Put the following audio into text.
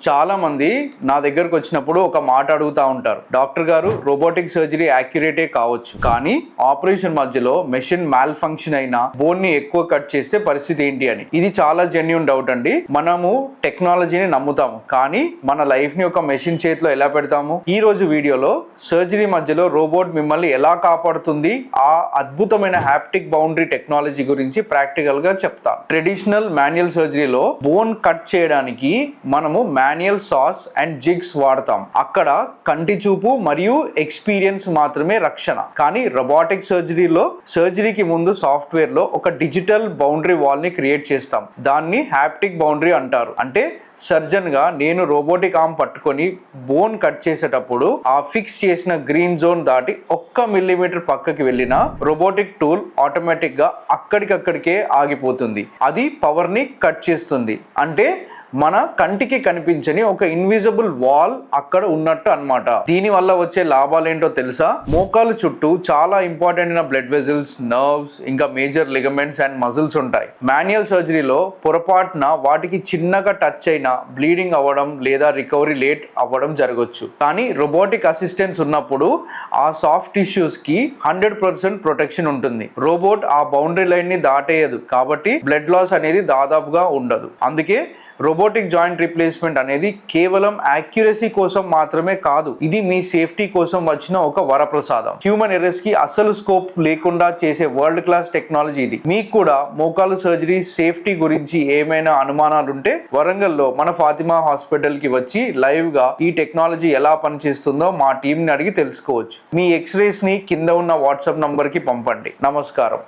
చాలా మంది నా దగ్గరకు వచ్చినప్పుడు ఒక మాట అడుగుతా ఉంటారు, డాక్టర్ గారు రోబోటిక్ సర్జరీ యాక్యురేటే కావచ్చు, కానీ ఆపరేషన్ మధ్యలో మెషిన్ మాల్ ఫంక్షన్ అయినా బోన్ ని ఎక్కువ కట్ చేస్తే పరిస్థితి ఏంటి అని. ఇది చాలా జెన్యూన్ డౌట్ అండి. మనము టెక్నాలజీని నమ్ముతాము, కానీ మన లైఫ్ ని ఒక మెషిన్ చేతిలో ఎలా పెడతాము? ఈ రోజు వీడియోలో సర్జరీ మధ్యలో రోబోట్ మిమ్మల్ని ఎలా కాపాడుతుంది, ఆ అద్భుతమైన హ్యాప్టిక్ బౌండరీ టెక్నాలజీ గురించి ప్రాక్టికల్ గా చెప్తాను. ట్రెడిషనల్ మాన్యువల్ సర్జరీలో బోన్ కట్ చేయడానికి మనము మాన్యువల్ సాస్ అండ్ జిగ్స్ వాడతాం. అక్కడ కంటి చూపు మరియు ఎక్స్పీరియన్స్ మాత్రమే రక్షణ. కానీ రోబోటిక్ సర్జరీలో సర్జరీకి ముందు సాఫ్ట్వేర్ లో ఒక డిజిటల్ బౌండరీ వాల్ ని క్రియేట్ చేస్తాం. దాన్ని హ్యాప్టిక్ బౌండరీ అంటారు. అంటే సర్జన్ గా నేను రోబోటిక్ ఆర్మ్ పట్టుకొని బోన్ కట్ చేసేటప్పుడు ఆ ఫిక్స్ చేసిన గ్రీన్ జోన్ దాటి 1 మిల్లీమీటర్ పక్కకి వెళ్ళిన రోబోటిక్ టూల్ ఆటోమేటిక్ గా అక్కడికక్కడికే ఆగిపోతుంది. అది పవర్ ని కట్ చేస్తుంది. అంటే మన కంటికి కనిపించని ఒక ఇన్విజిబుల్ వాల్ అక్కడ ఉన్నట్టు అన్నమాట. దీని వల్ల వచ్చే లాభాలు ఏంటో తెలుసా? మోకాలు చుట్టూ చాలా ఇంపార్టెంట్ అయిన బ్లడ్ వెజల్స్, నర్వ్స్, ఇంకా మేజర్ లిగమెంట్స్ అండ్ మజిల్స్ ఉంటాయి. మాన్యువల్ సర్జరీలో పొరపాటున వాటికి చిన్నగా టచ్ అయినా బ్లీడింగ్ అవ్వడం లేదా రికవరీ లేట్ అవ్వడం జరగవచ్చు. కానీ రోబోటిక్ అసిస్టెన్స్ ఉన్నప్పుడు ఆ సాఫ్ట్ టిష్యూస్ కి 100% ప్రొటెక్షన్ ఉంటుంది. రోబోట్ ఆ బౌండరీ లైన్ ని దాటేయదు, కాబట్టి బ్లడ్ లాస్ అనేది దాదాపుగా ఉండదు. అందుకే రోబోటిక్ జాయింట్ రీప్లేస్మెంట్ అనేది కేవలం యాక్యురసీ కోసం మాత్రమే కాదు, ఇది మీ సేఫ్టీ కోసం వచ్చిన ఒక వరప్రసాదం. హ్యూమన్ ఎర్రర్స్ కి అస్సలు స్కోప్ లేకుండా చేసే వరల్డ్ క్లాస్ టెక్నాలజీ ఇది. మీకు కూడా మోకాలు సర్జరీ సేఫ్టీ గురించి ఏమైనా అనుమానాలుంటే వరంగల్లో మన ఫాతిమా హాస్పిటల్ కి వచ్చి లైవ్ గా ఈ టెక్నాలజీ ఎలా పనిచేస్తుందో మా టీం ని అడిగి తెలుసుకోవచ్చు. మీ ఎక్స్రేస్ ని కింద ఉన్న వాట్సాప్ నంబర్ కి పంపండి. నమస్కారం.